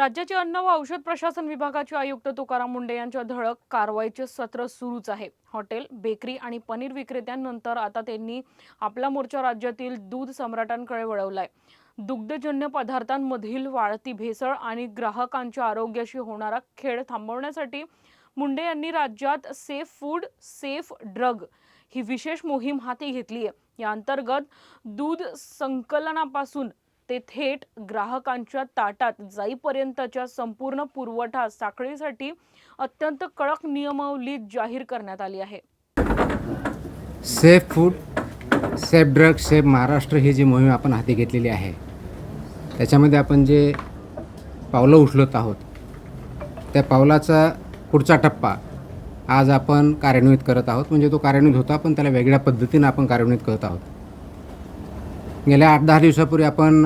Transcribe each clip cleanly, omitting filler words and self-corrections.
राज्याचे अन्न व औषध प्रशासन विभागाचे आयुक्त तुकाराम मुंढे यांच्या धडक कारवाईचे सत्र सुरूच आहे। हॉटेल, बेकरी आणि पनीर विक्रेत्यांनंतर आता त्यांनी आपला मोर्चा राज्यातील दूध सम्राटांकडे वळवलाय। दुग्धजन्य पदार्थांमधील वाढती भेसळ आणि ग्राहकांच्या आरोग्याशी होणारा खेळ थांबवण्यासाठी मुंढे यांनी राज्यात सेफ फूड सेफ ड्रग ही विशेष मोहीम हाती घेतली आहे। या अंतर्गत दूध संकलनापासून ते थेट ग्राहकांच्या ताटात जाईपर्यंतच्या संपूर्ण पुरवठा साखळीसाठी अत्यंत कडक नियमावली जाहीर करण्यात आली आहे। Safe food safe drug safe Maharashtra ही जी मोहीम आपण हाती घेतलेली आहे, त्याच्यामध्ये आपण जे पावलं उचलत आहोत त्या पावलाचा पुढचा टप्पा आज आपण कार्यान्वित करत आहोत। म्हणजे तो कार्यान्वित होता, पण त्याला वेगळ्या पद्धतीने आपण कार्यान्वित करत आहोत। गेल्या 8-10 दिवसापूर्वी आपण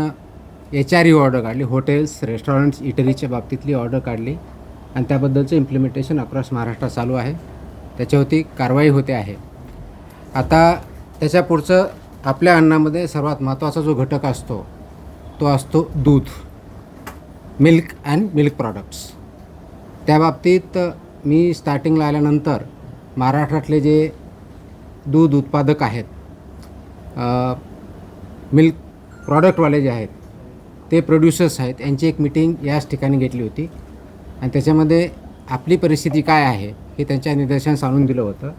HRE ऑर्डर काढली, हॉटेल्स रेस्टॉरंट्स इटरीच्या बाबतीतली ऑर्डर काढली आणि त्याबद्दलचं इम्प्लिमेंटेशन अक्रॉस महाराष्ट्र चालू आहे। त्याच्यावरती कारवाई होते आहे। आता त्याच्या पुढचं आपल्या अन्नामध्ये सर्वात महत्त्वाचा जो घटक असतो तो असतो दूध, मिल्क अँड मिल्क प्रॉडक्ट्स। त्या बाबतीत मी स्टार्टिंगला आल्यानंतर महाराष्ट्रातले जे दूध उत्पादक आहेत, मिल्क प्रॉडक्टवाले जे आहेत, ते प्रोड्युसर्स आहेत, यांची एक मीटिंग याच ठिकाणी घेतली होती आणि त्याच्यामध्ये आपली परिस्थिती काय आहे हे त्यांच्या निदर्शनास आणून दिलं होतं।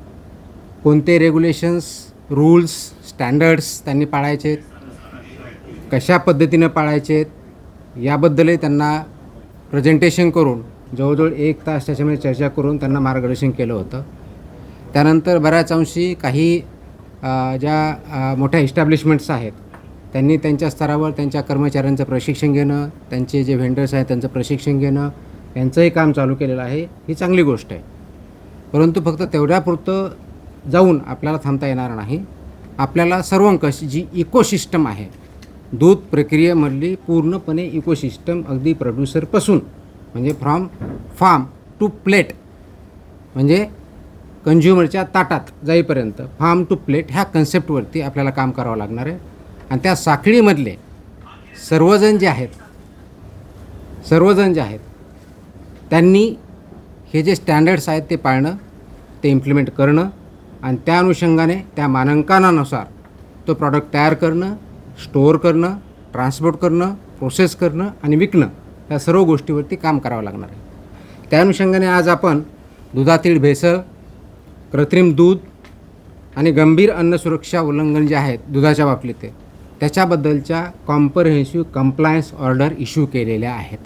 कोणते रेग्युलेशन्स, रूल्स, स्टँडर्ड्स त्यांनी पाळायचे, कशा पद्धतीनं पाळायचे याबद्दलही त्यांना प्रेझेंटेशन करून जवळजवळ 1 तास त्याच्यामध्ये चर्चा करून त्यांना मार्गदर्शन केलं होतं। त्यानंतर बऱ्याच अंशी काही ज्या मोठ्या इस्टॅब्लिशमेंट्स आहेत त्यांनी त्यांच्या स्तरावर त्यांच्या कर्मचाऱ्यांचं प्रशिक्षण घेणं, त्यांचे जे व्हेंडर्स आहेत त्यांचं प्रशिक्षण घेणं, यांचंही काम चालू केलेलं आहे। ही चांगली गोष्ट आहे, परंतु फक्त तेवढ्यापुरतं जाऊन आपल्याला थांबता येणार नाही। आपल्याला सर्वंकष जी इकोसिस्टम आहे, दूध प्रक्रियेमधली पूर्णपणे इकोसिस्टम, अगदी प्रोड्युसरपासून म्हणजे फ्रॉम फार्म टू प्लेट, म्हणजे कंझ्युमरच्या ताटात जाईपर्यंत फार्म टू प्लेट ह्या कन्सेप्टवरती आपल्याला काम करावं लागणार आहे। आणि त्या साखळीमधले सर्वजण जे आहेत त्यांनी हे जे स्टँडर्ड्स आहेत ते पाळणं, ते इम्प्लिमेंट करणं आणि त्या अनुषंगाने त्या मानांकनानुसार तो प्रॉडक्ट तयार करणं, स्टोअर करणं, ट्रान्सपोर्ट करणं, प्रोसेस करणं आणि विकणं, या सर्व गोष्टीवरती काम करावं लागणार आहे। त्या अनुषंगाने आज आपण दुधातील भेसळ, कृत्रिम दूध आणि गंभीर अन्न सुरक्षा उल्लंघन जे आहेत दुधाच्या बाबतीत त्याच्याबद्दलच्या कॉम्प्रहेन्सिव्ह कंप्लायन्स ऑर्डर इश्यू केलेल्या आहेत।